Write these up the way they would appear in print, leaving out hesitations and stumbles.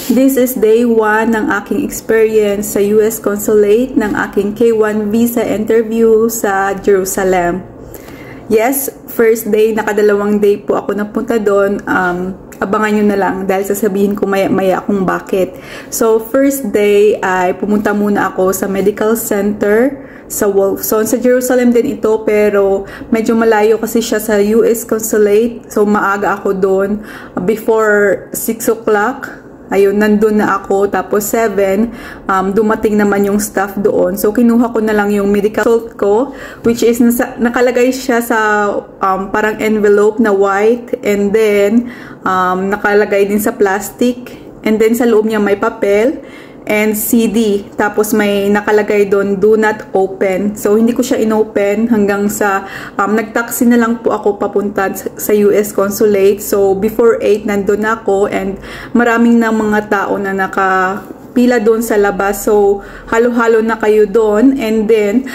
This is day 1 ng aking experience sa US Consulate ng aking K1 visa interview sa Jerusalem. Yes, first day, nakadalawang day po ako napunta doon. Abangan nyo na lang dahil sasabihin ko maya-maya kung bakit. So, first day ay pumunta muna ako sa medical center sa Wolfson. Sa Jerusalem din ito pero medyo malayo kasi siya sa US Consulate. So, maaga ako doon before 6 o'clock. Ayun, nandun na ako. Tapos 7, dumating naman yung staff doon. So, kinuha ko na lang yung medical result ko, which is nakalagay siya sa parang envelope na white. And then, nakalagay din sa plastic. And then, sa loob niya may papel and CD. Tapos may nakalagay doon, do not open. So, hindi ko siya inopen hanggang sa, nag-taxi na lang po ako papunta sa US Consulate. So, before 8, nandun ako and maraming na mga tao na nakapila doon sa labas. So, halo-halo na kayo doon. And then,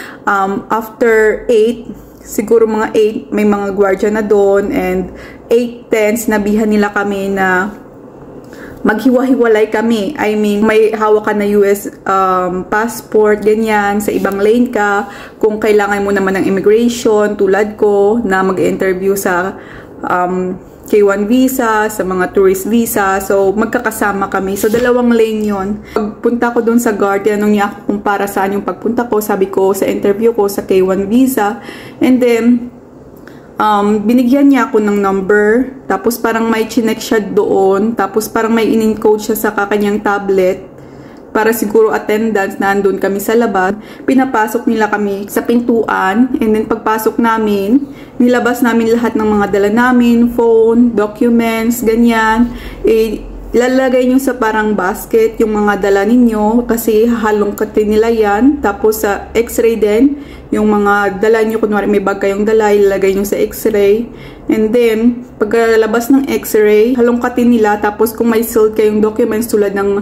after 8, siguro mga 8, may mga gwardiya na doon. And 8:10, sinabihan nila kami na maghiwa-hiwalay kami. I mean, may hawak ka na US passport, ganyan, sa ibang lane ka. Kung kailangan mo naman ng immigration, tulad ko, na mag-interview sa K1 visa, sa mga tourist visa. So, magkakasama kami. So, dalawang lane yon. Pagpunta ko dun sa guard, tinanong niya ako kung para saan yung pagpunta ko. Sabi ko sa interview ko sa K1 visa. And then, binigyan niya ako ng number, tapos parang may chinek siya doon, tapos parang may in-encode siya sa kanyang tablet, para siguro attendance na andun kami sa labas. Pinapasok nila kami sa pintuan, and then pagpasok namin, nilabas namin lahat ng mga dala namin, phone, documents, ganyan. Ilalagay nyo sa parang basket yung mga dala ninyo kasi hahalongkatin nila yan. Tapos sa x-ray din, yung mga dala nyo, kunwari may bag kayong dala, ilalagay nyo sa x-ray. And then, pagkalabas ng x-ray, halongkatin nila. Tapos kung may sealed kayong documents tulad ng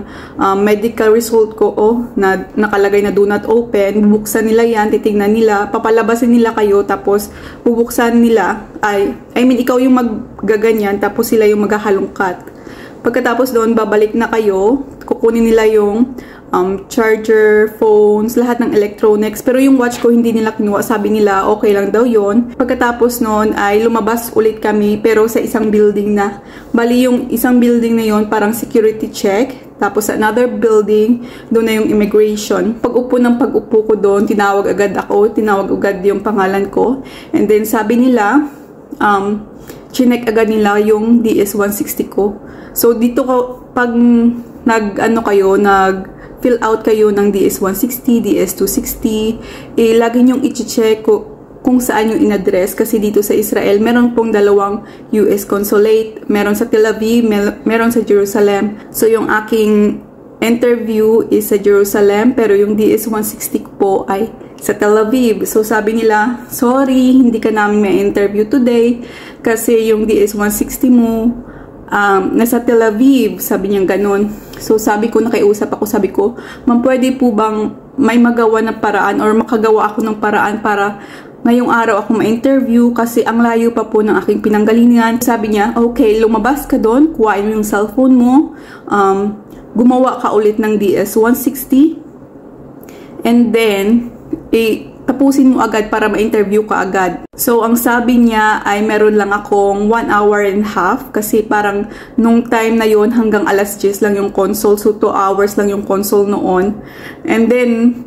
medical result ko, na nakalagay na do not open, bubuksan nila yan, titignan nila, papalabasin nila kayo, tapos bubuksan nila, I mean, ikaw yung maggaganyan, tapos sila yung maghahalongkat. Pagkatapos doon, babalik na kayo, kukunin nila yung charger, phones, lahat ng electronics. Pero yung watch ko hindi nila kinuha. Sabi nila, okay lang daw yon. Pagkatapos noon ay lumabas ulit kami pero sa isang building na. Bali yung isang building na yon parang security check. Tapos sa another building, doon na yung immigration. Pag-upo ko doon, tinawag agad ako. Tinawag agad yung pangalan ko. And then sabi nila, chinek agad nila yung DS-160 ko. So dito ko, pag nag-fill out kayo ng DS-160, DS-260, lagi nyong i-check kung saan yung in-address. Kasi dito sa Israel, meron pong dalawang US Consulate. Meron sa Tel Aviv, meron sa Jerusalem. So yung aking interview is sa Jerusalem, pero yung DS-160 po ay sa Tel Aviv. So sabi nila, sorry, hindi ka namin may interview today kasi yung DS-160 mo nasa Tel Aviv, sabi niya ganun. So sabi ko, nakiusap ako, sabi ko, ma'am, pwede po bang may magawa ng paraan or makagawa ako ng paraan para ngayong araw ako ma-interview kasi ang layo pa po ng aking pinanggalingan. Sabi niya, okay, lumabas ka doon, kuhain mo yung cellphone mo, gumawa ka ulit ng DS-160, and then tapusin mo agad para ma-interview ka agad. So, ang sabi niya ay meron lang akong 1 hour and a half kasi parang nung time na yon hanggang alas 10 lang yung console. So, 2 hours lang yung console noon. And then,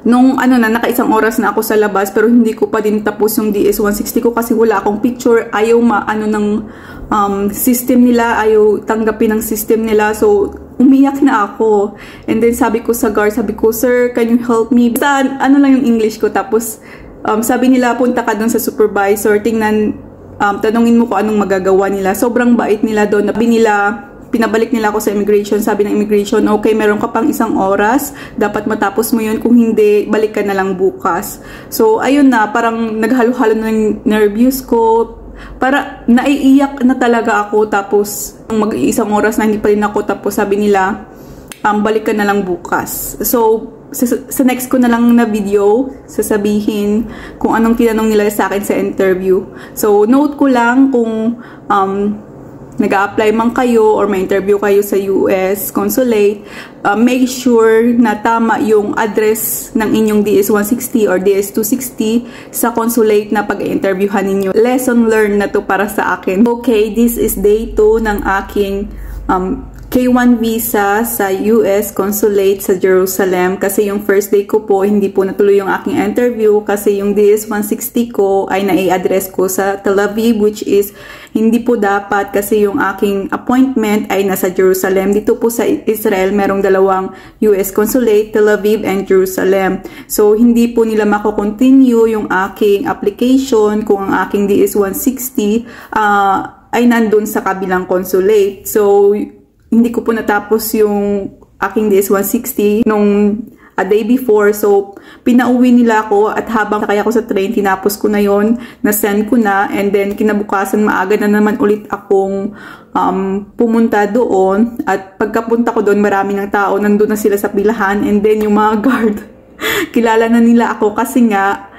nung naka-1 oras na ako sa labas pero hindi ko pa din tapos yung DS-160 ko kasi wala akong picture. Ayaw ng system nila, ayaw tanggapin ng system nila. So, umiyak na ako. And then sabi ko sa guard, sabi ko, sir, can you help me? Basta lang yung English ko. Tapos sabi nila, punta ka doon sa supervisor, tingnan, tanungin mo kung anong magagawa nila. Sobrang bait nila doon. Pinabalik nila ako sa immigration. Sabi ng immigration, okay, meron ka pang 1 oras. Dapat matapos mo yun. Kung hindi, balik ka na lang bukas. So, ayun na. Parang naghalo-halo na yung nervous ko. Para naiiyak na talaga ako. Tapos, mag-1 oras na hindi pa rin ako. Tapos, sabi nila, balik ka na lang bukas. So, sa next ko na lang na video, sasabihin kung anong tinanong nila sa akin sa interview. So, note ko lang kung nag-a-apply man kayo or may interview kayo sa US Consulate, make sure na tama yung address ng inyong DS-160 or DS-260 sa consulate na pag-interviewhan ninyo. Lesson learned na to para sa akin. Okay, this is day 2 ng aking K1 visa sa US Consulate sa Jerusalem kasi yung first day ko po hindi po natuloy yung aking interview kasi yung DS-160 ko ay nai-address ko sa Tel Aviv, which is hindi po dapat kasi yung aking appointment ay nasa Jerusalem. Dito po sa Israel merong dalawang US Consulate, Tel Aviv and Jerusalem. So hindi po nila mako-continue yung aking application kung ang aking DS-160 ay nandun sa kabilang consulate. So hindi ko po natapos yung aking DS-160 nung a day before. So, pinauwi nila ako at habang sakay ako sa train, tinapos ko na yon, na-send ko na, and then kinabukasan maaga na naman ulit akong pumunta doon. At pagkapunta ko doon, marami ng tao, nandun na sila sa pilahan, and then yung mga guard, kilala na nila ako kasi nga,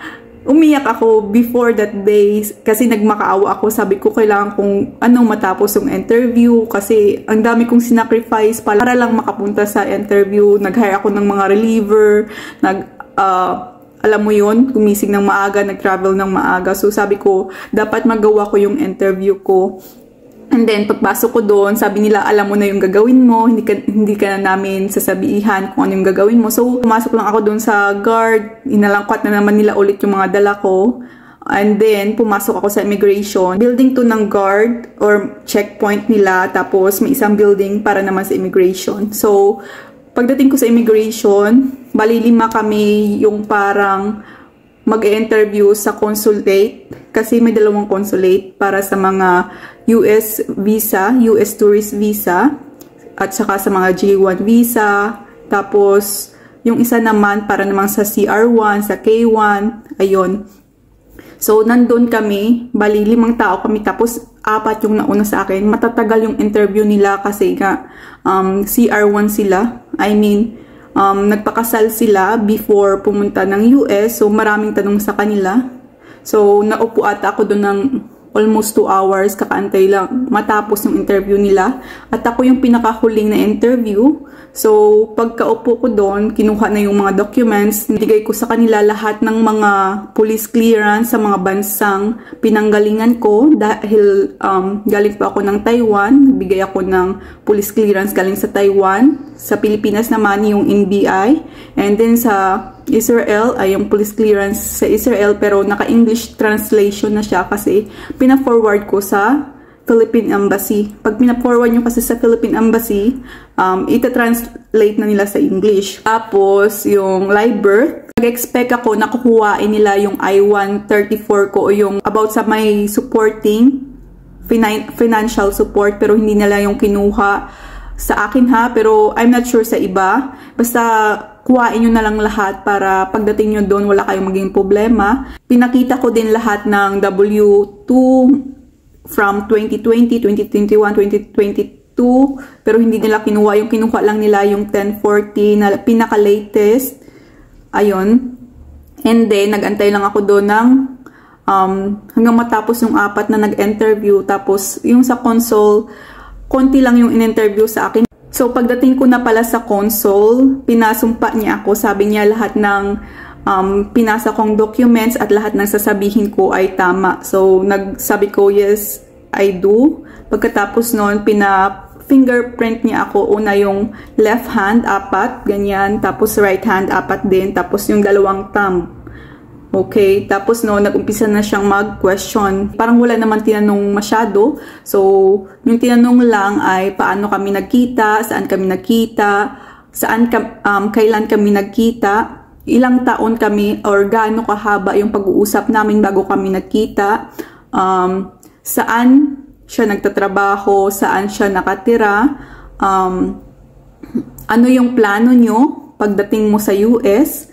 umiyak ako before that day kasi nagmakaawa ako. Sabi ko kailangan kong matapos yung interview kasi ang dami kong sinacrifice para lang makapunta sa interview. Nag-hire ako ng mga reliever, alam mo yun, gumising ng maaga, nag-travel ng maaga. So sabi ko, dapat magawa ko yung interview ko. And then, pagpasok ko doon, sabi nila, alam mo na yung gagawin mo, hindi ka na namin sasabihan kung ano yung gagawin mo. So, pumasok lang ako doon sa guard, inalangkwat na naman nila ulit yung mga dala ko. And then, pumasok ako sa immigration. Building to ng guard or checkpoint nila, tapos may isang building para naman sa immigration. So, pagdating ko sa immigration, bali 5 kami yung parang mag-interview sa consulate kasi may 2 consulate para sa mga US visa, US tourist visa at saka sa mga J1 visa. Tapos yung isa naman para naman sa CR1, sa K1, ayun. So nandun kami, bali 5 tao kami tapos 4 yung nauna sa akin. Matatagal yung interview nila kasi nga CR1 sila. I mean, nagpakasal sila before pumunta ng US. So, maraming tanong sa kanila. So, naupo ata ako doon ng almost 2 hours. Kakaantay lang matapos yung interview nila. At ako yung pinakahuling na interview. So, pagkaupo ko doon, kinuha na yung mga documents. Nibigay ko sa kanila lahat ng mga police clearance sa mga bansang pinanggalingan ko. Dahil galing pa ako ng Taiwan. Nabigay ako ng police clearance galing sa Taiwan. Sa Pilipinas naman yung NBI. And then sa Israel ay yung police clearance sa Israel. Pero naka-English translation na siya kasi pina-forward ko sa Philippine Embassy. Pag pina-forward nyo kasi sa Philippine Embassy, ita-translate na nila sa English. Tapos, yung live birth, nag-expect ako na kukuhain nila yung I-134 ko o yung about sa may supporting financial support, pero hindi nila yung kinuha sa akin ha. Pero I'm not sure sa iba. Basta kuhain nyo na lang lahat para pagdating nyo doon wala kayong maging problema. Pinakita ko din lahat ng W2 from 2020, 2021, 2022, pero hindi nila kinuha. Yung kinuha lang nila yung 1040 na pinaka-latest. Ayun. And then, nag-antay lang ako doon ng hanggang matapos yung 4 na nag-interview. Tapos, yung sa console, konti lang yung in-interview sa akin. So, pagdating ko na pala sa console, pinasumpa niya ako. Sabi niya lahat ng pinasa kong documents at lahat ng sasabihin ko ay tama. So, nagsabi ko, yes, I do. Pagkatapos nun, fingerprint niya ako. Una yung left hand, 4, ganyan. Tapos right hand, 4 din. Tapos yung 2 thumb. Okay, tapos no, nag-umpisa na siyang mag-question. Parang wala naman tinanong masyado. So, yung tinanong lang ay paano kami nagkita, saan kami nagkita, kailan kami nagkita, ilang taon kami or gaano kahaba yung pag-uusap namin bago kami nagkita, saan siya nagtatrabaho, saan siya nakatira, ano yung plano nyo pagdating mo sa US,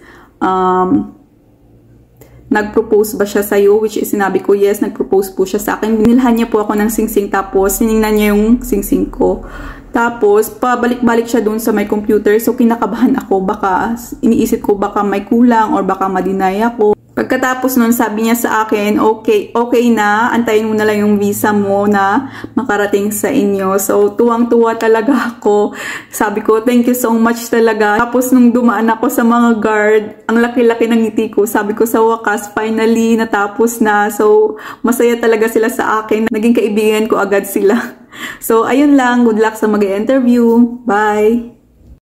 nag-propose ba siya sa'yo, which is sinabi ko, yes, nag-propose po siya sa akin. Binilhan niya po ako ng singsing, tapos siningnan niya yung singsing ko. Tapos, pabalik-balik siya doon sa may computer. So, kinakabahan ako. Baka, iniisip ko baka may kulang or baka ma-deny ako. Pagkatapos nun, sabi niya sa akin, okay na, antayin mo na lang yung visa mo na makarating sa inyo. So, tuwang-tuwa talaga ako. Sabi ko, thank you so much talaga. Tapos nung dumaan ako sa mga guard, ang laki-laki ng ngiti ko. Sabi ko sa wakas, finally, natapos na. So, masaya talaga sila sa akin. Naging kaibigan ko agad sila. So, ayun lang. Good luck sa mag-interview. Bye!